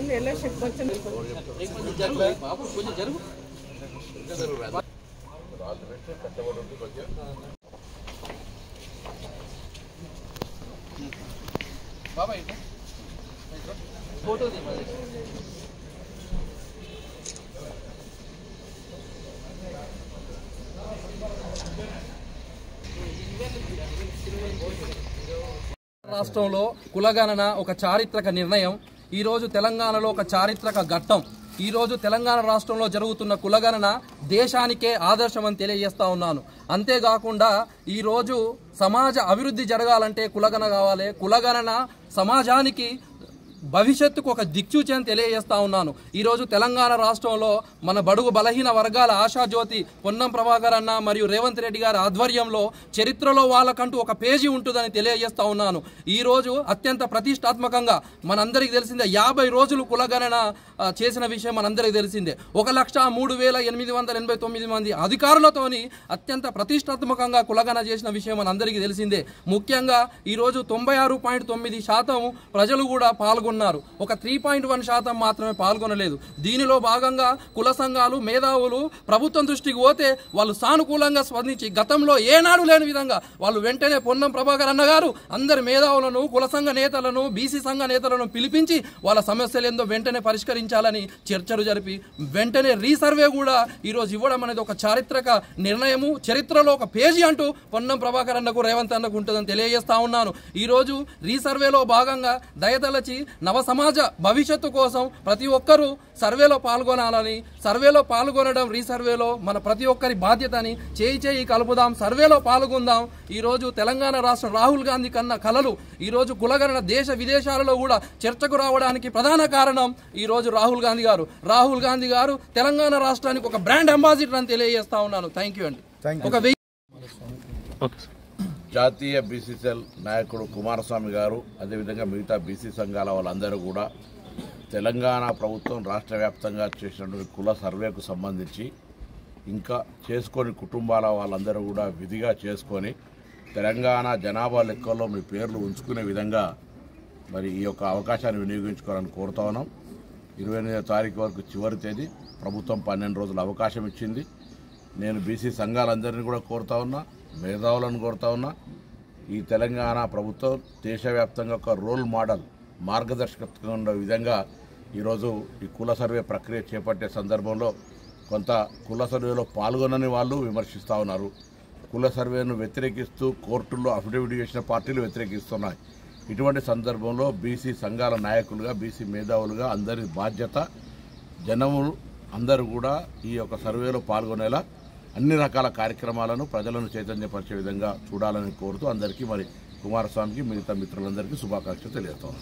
ఇట్లా ఎలక్షన్ కొంచెం బాబాయ్ ఫోటో రాష్ట్రంలో కులగణన ఒక చారిత్రక నిర్ణయం. ఈరోజు తెలంగాణలో ఒక చారిత్రక ఘట్టం. ఈరోజు తెలంగాణ రాష్ట్రంలో జరుగుతున్న కులగణన దేశానికే ఆదర్శమని తెలియజేస్తా ఉన్నాను. అంతేకాకుండా ఈరోజు సమాజ అభివృద్ధి జరగాలంటే కులగణన కావాలి. కులగణన సమాజానికి భవిష్యత్తుకు ఒక దిక్సూచి అని తెలియజేస్తా ఉన్నాను. ఈరోజు తెలంగాణ రాష్ట్రంలో మన బడుగు బలహీన వర్గాల ఆశాజ్యోతి పొన్నం ప్రభాకర్ అన్న మరియు రేవంత్ రెడ్డి గారి ఆధ్వర్యంలో చరిత్రలో వాళ్ళకంటూ ఒక పేజీ ఉంటుందని తెలియజేస్తా ఉన్నాను. ఈరోజు అత్యంత ప్రతిష్టాత్మకంగా మనందరికీ తెలిసిందే 50 రోజులు కులగణన చేసిన విషయం మనందరికీ తెలిసిందే. 1,03,889 మంది అధికారులతోని అత్యంత ప్రతిష్టాత్మకంగా కులగణన చేసిన విషయం మనందరికీ తెలిసిందే. ముఖ్యంగా ఈరోజు 96.9% ప్రజలు కూడా పాల్గొన్నారు. ఒక 3.1% మాత్రమే పాల్గొనలేదు. దీనిలో భాగంగా కుల సంఘాలు మేధావులు ప్రభుత్వం దృష్టికి పోతే వాళ్ళు సానుకూలంగా స్పందించి గతంలో ఏనాడు లేని విధంగా వాళ్ళు వెంటనే పొన్నం ప్రభాకర్ అన్న గారు అందరి మేధావులను కుల సంఘ నేతలను బీసీ సంఘ నేతలను పిలిపించి వాళ్ళ సమస్యలు ఏందో వెంటనే పరిష్కరించాలని చర్చలు జరిపి వెంటనే రీసర్వే కూడా ఈరోజు ఇవ్వడం అనేది ఒక చారిత్రక నిర్ణయము. చరిత్రలో ఒక పేజీ అంటూ పొన్నం ప్రభాకర్ అన్నకు రేవంత్ అన్నకు ఉంటుందని తెలియజేస్తా ఉన్నాను. ఈరోజు రీసర్వేలో భాగంగా దయతలచి నవ సమాజ భవిష్యత్తు కోసం ప్రతి ఒక్కరూ సర్వేలో పాల్గొనాలని, సర్వేలో పాల్గొనడం రీసర్వేలో మన ప్రతి ఒక్కరి బాధ్యత అని చేయి కలుపుదాం, సర్వేలో పాల్గొందాం. ఈరోజు తెలంగాణ రాష్ట్రం రాహుల్ గాంధీ కన్న కలలు ఈరోజు కులగణన దేశ విదేశాలలో కూడా చర్చకు రావడానికి ప్రధాన కారణం ఈరోజు రాహుల్ గాంధీ గారు తెలంగాణ రాష్ట్రానికి ఒక బ్రాండ్ అంబాసిడర్ అని తెలియజేస్తా ఉన్నాను. థ్యాంక్ యూ అండి. జాతీయ బీసీసీఎల్ నాయకుడు కుమారస్వామి గారు అదేవిధంగా మిగతా బీసీ సంఘాల వాళ్ళందరూ కూడా తెలంగాణ ప్రభుత్వం రాష్ట్ర వ్యాప్తంగా చేసినటువంటి కుల సర్వేకు సంబంధించి ఇంకా చేసుకొని కుటుంబాల వాళ్ళందరూ కూడా విధిగా చేసుకొని తెలంగాణ జనాభా లెక్కల్లో మీ పేర్లు ఉంచుకునే విధంగా మరి ఈ యొక్క అవకాశాన్ని వినియోగించుకోవాలని కోరుతా ఉన్నాం. 28వ తారీఖు వరకు చివరి తేదీ. ప్రభుత్వం 12 రోజుల అవకాశం ఇచ్చింది. నేను బీసీ సంఘాలందరినీ కూడా కోరుతా ఉన్నా, మేధావులను కోరుతా ఉన్నా. ఈ తెలంగాణ ప్రభుత్వం దేశవ్యాప్తంగా ఒక రోల్ మోడల్ మార్గదర్శకత్వం ఉండే విధంగా ఈరోజు ఈ కుల సర్వే ప్రక్రియ చేపట్టే సందర్భంలో కొంత కుల సర్వేలో పాల్గొనని వాళ్ళు విమర్శిస్తూ ఉన్నారు. కుల సర్వేను వ్యతిరేకిస్తూ కోర్టుల్లో అఫిడవిట్ చేసిన పార్టీలు వ్యతిరేకిస్తున్నాయి. ఇటువంటి సందర్భంలో బీసీ సంఘాల నాయకులుగా బీసీ మేధావులుగా అందరి బాధ్యత జనములు అందరూ కూడా ఈ యొక్క సర్వేలో పాల్గొనేలా అన్ని రకాల కార్యక్రమాలను ప్రజలను చైతన్యపరిచే విధంగా చూడాలని కోరుతూ అందరికీ మరి కుమారస్వామికి మిగతా మిత్రులందరికీ శుభాకాంక్షలు తెలియజేస్తాను.